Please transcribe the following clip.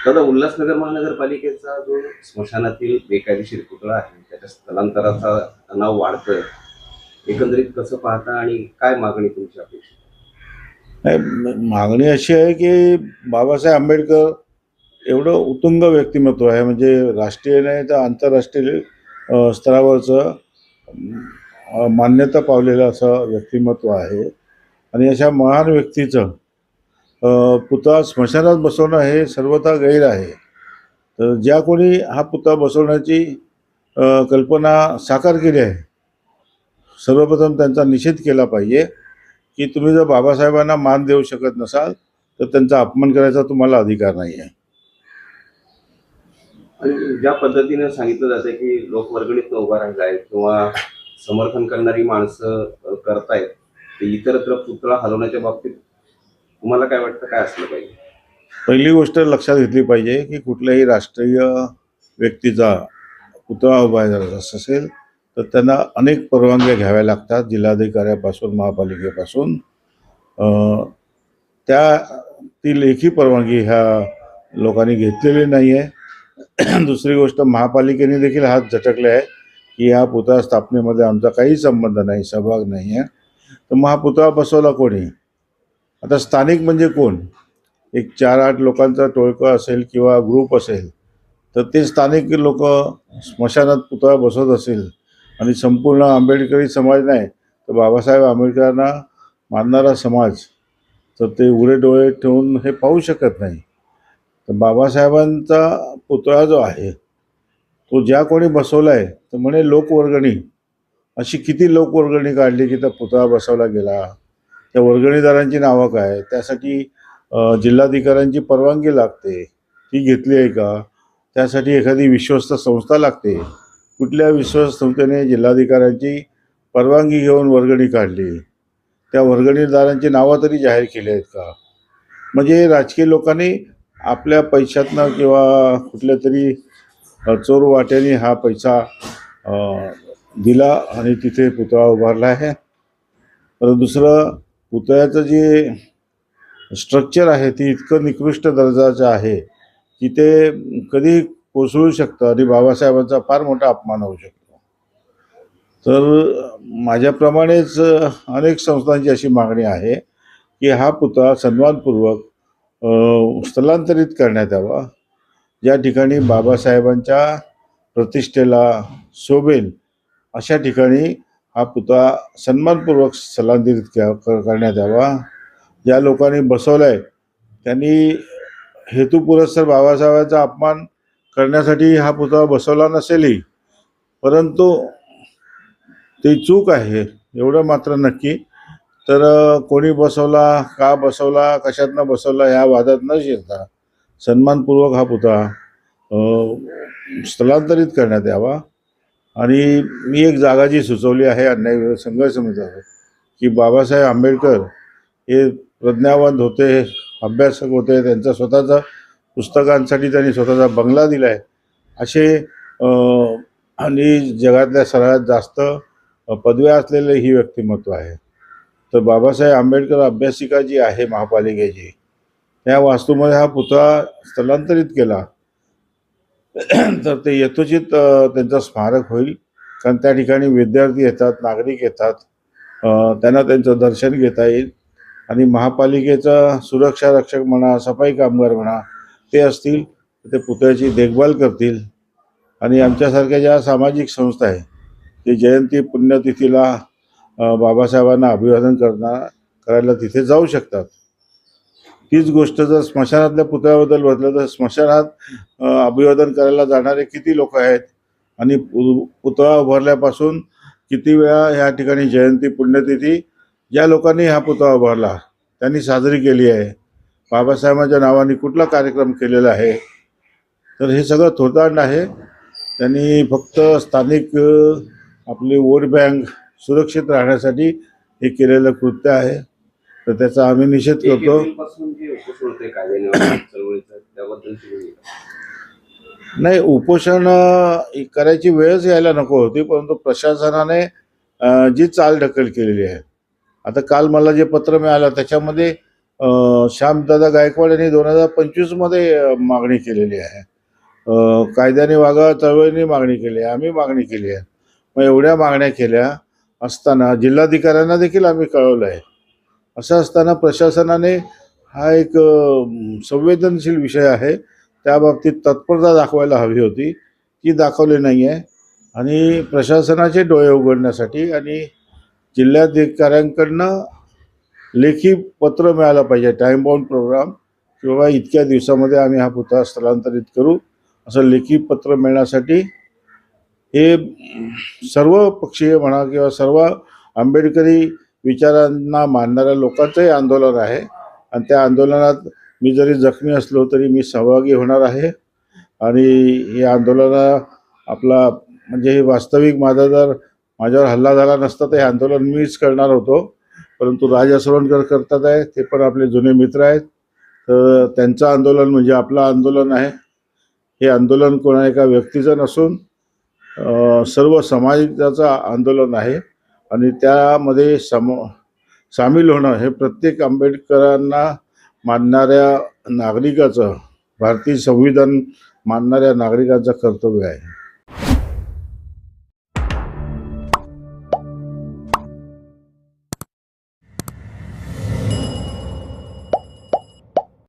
दादा, उल्हासनगर महानगरपालिकेचा जो स्मशानातील बेकायदेशीर पुतळा आहे त्याच्या स्थलांतराचा तणाव वाढतोय, एकंदरीत कसं पाहता आणि काय मागणी तुमची अपेक्षित नाही, मागणी अशी आहे की बाबासाहेब आंबेडकर एवढं उत्तुंग व्यक्तिमत्व आहे, म्हणजे राष्ट्रीय नाही तर आंतरराष्ट्रीय स्तरावरचं मान्यता पावलेलं असं व्यक्तिमत्व आहे. आणि अशा महान व्यक्तीचं पुतळा स्मशानात बसवणं हे सर्वथा गैर आहे. तर ज्या कोणी हा पुतळा बसवण्याची कल्पना साकार केली आहे, सर्वप्रथम त्यांचा निषेध केला पाहिजे की तुम्ही जर बाबासाहेबांना मान देऊ शकत नसाल तर त्यांचा अपमान करायचा तुम्हाला अधिकार नाही आहे. आणि ज्या पद्धतीने सांगितलं जातं की लोकवर्गणीत उभा राहिला आहे किंवा समर्थन करणारी माणसं करतायत, ते इतरत्र पुतळा हलवण्याच्या बाबतीत तुम्हाला काय वाटतं, काय असलं पाहिजे? पहिली गोष्ट लक्षात घेतली पाहिजे की कुठल्याही राष्ट्रीय व्यक्तीचा पुतळा उभा करायचा असेल तर त्यांना अनेक परवानग्या घ्याव्या लागतात, जिल्हाधिकाऱ्यापासून महापालिकेपासून. त्या ती लेखी परवानगी ह्या लोकांनी घेतलेली नाही आहे. दुसरी गोष्ट, महापालिकेने देखील हात झटकले आहे की हा पुतळा स्थापनेमध्ये आमचा काही संबंध नाही, सहभाग नाही आहे. तर मग हा पुतळा बसवला कोणी? आता स्थानिक म्हणजे कोण? एक 4-8 लोकांचा टोळका असेल किंवा ग्रुप असेल तर ते स्थानिक लोक स्मशानात पुतळा बसवत असेल आणि संपूर्ण आंबेडकरी समाज नाही तर बाबासाहेब आंबेडकरांना मानणारा समाज तर ते उघडे डोळे ठेवून हे पाहू शकत नाही. तर बाबासाहेबांचा पुतळा जो आहे तो ज्या कोणी बसवला आहे तर म्हणे लोकवर्गणी, अशी किती लोकवर्गणी काढली की त्या पुतळा बसवला गेला? त्या वर्गणीदारांची नावं काय? त्यासाठी जिल्हाधिकाऱ्यांची परवानगी लागते, ती घेतली आहे का? त्यासाठी एखादी विश्वस्त संस्था लागते, कुठल्या विश्वस्त संस्थेने जिल्हाधिकाऱ्यांची परवानगी घेऊन वर्गणी काढली? त्या वर्गणीदारांची नावं तरी जाहीर केली आहेत का? म्हणजे राजकीय लोकांनी आपल्या पैशातनं किंवा कुठल्या तरी चोर वाट्याने हा पैसा दिला आणि तिथे पुतळा उभारला आहे. तर दुसरं, पुतळ्याचं जे स्ट्रक्चर आहे ते इतकं निकृष्ट दर्जाचं आहे की ते कधी कोसळू शकतं आणि बाबासाहेबांचा फार मोठा अपमान होऊ शकतो. तर माझ्याप्रमाणेच अनेक संस्थांची अशी मागणी आहे की हा पुतळा सन्मानपूर्वक स्थलांतरित करण्यात यावा, ज्या ठिकाणी बाबासाहेबांच्या प्रतिष्ठेला शोभेल अशा ठिकाणी हा पुतळा सन्मानपूर्वक स्थलांतरित करण्यात यावा. ज्या लोकांनी बसवला आहे त्यांनी हेतुपुरस्सर बाबासाहेबांचा अपमान करण्यासाठी हा पुतळा बसवला नसेलही, परंतु ते चूक आहे एवढं मात्र नक्की. तर कोणी बसवला, का बसवला, कशातनं बसवला या वादात न शिरता सन्मानपूर्वक हा पुतळा स्थलांतरित करण्यात यावा. आणि मी एक जागा जी सुचवली आहे अन्याय विरोधी संघर्ष समितीवर, की बाबासाहेब आंबेडकर हे प्रज्ञावंत होते, अभ्यासक होते, त्यांचा स्वतःचा पुस्तकांसाठी त्यांनी स्वतःचा बंगला दिला आहे, असे आणि जगातल्या सर्वात जास्त पदव्या असलेले ही व्यक्तिमत्व आहे. तर बाबासाहेब आंबेडकर अभ्यासिका जी आहे महापालिकेची, त्या वास्तूमध्ये हा पुतळा स्थलांतरित केला तर ते यथोचित त्यांचं स्मारक होईल. कारण त्या ठिकाणी विद्यार्थी येतात, नागरिक येतात, त्यांना त्यांचं दर्शन घेता येईल. आणि महापालिकेचा सुरक्षा रक्षक म्हणा, सफाई कामगार म्हणा, ते असतील ते पुतळ्याची देखभाल करतील. आणि आमच्यासारख्या ज्या सामाजिक संस्था आहे ते जयंती पुण्यतिथीला बाबासाहेबांना अभिवादन करायला तिथे जाऊ शकतात. तीच गोष्ट जर स्मशानातल्या पुतळ्याबद्दल म्हटलं तर स्मशानात अभिवादन करायला जाणारे किती लोक आहेत आणि पुतळा उभारल्यापासून किती वेळा ह्या ठिकाणी जयंती पुण्यतिथी ज्या लोकांनी हा पुतळा उभारला त्यांनी साजरी केली आहे, बाबासाहेबांच्या नावाने कुठला कार्यक्रम केलेला आहे? तर हे सगळं थोतांड आहे. त्यांनी फक्त स्थानिक आपली वोट बँक सुरक्षित राहण्यासाठी हे केलेलं कृत्य आहे. तर त्याचा आम्ही निषेध करतो. नाही, उपोषण करायची वेळच यायला नको होती, परंतु प्रशासनाने जी चालढकल केलेली आहे. आता काल मला जे पत्र मिळालं त्याच्यामध्ये श्यामदादा गायकवाड यांनी 2025 मध्ये मागणी केलेली आहे. कायद्याने वागा चळवळीने मागणी केली आहे, आम्ही मागणी केली आहे. मग एवढ्या मागण्या केल्या असताना जिल्हाधिकाऱ्यांना देखील आम्ही कळवलं आहे. असं असताना प्रशासनाने हा एक संवेदनशील विषय आहे, त्या बाबतीत तत्परता दाखवायला हवी होती, ती दाखवली नाही आहे. आणि प्रशासनाचे डोळे उघडण्यासाठी आणि जिल्हाधिकाऱ्यांकडनं लेखी पत्र मिळालं पाहिजे, टाईम बाउंड प्रोग्राम, किंवा इतक्या दिवसामध्ये आम्ही हा पुतळा स्थलांतरित करू असं लेखी पत्र मिळण्यासाठी हे सर्व पक्षीय म्हणा किंवा सर्व आंबेडकरी विचारांना मानणाऱ्या लोकांचंही आंदोलन आहे. आणि त्या आंदोलनात मी जरी जखमी असलो तरी मी सहभागी होणार आहे. आणि हे आंदोलन आपला म्हणजे हे वास्तविक माझ्यावर हल्ला झाला नसता तर हे आंदोलन मीच करणार होतो, परंतु राजा सोळणकर करतात आहे, ते पण आपले जुने मित्र आहेत. तर त्यांचं आंदोलन म्हणजे आपलं आंदोलन आहे. हे आंदोलन कोणा एका व्यक्तीचं नसून सर्व समाजाचं आंदोलन आहे. आणि त्यामध्ये सामील होणं हे प्रत्येक आंबेडकरांना मानणाऱ्या नागरिकाचं, भारतीय संविधान मानणाऱ्या नागरिकांचं कर्तव्य आहे.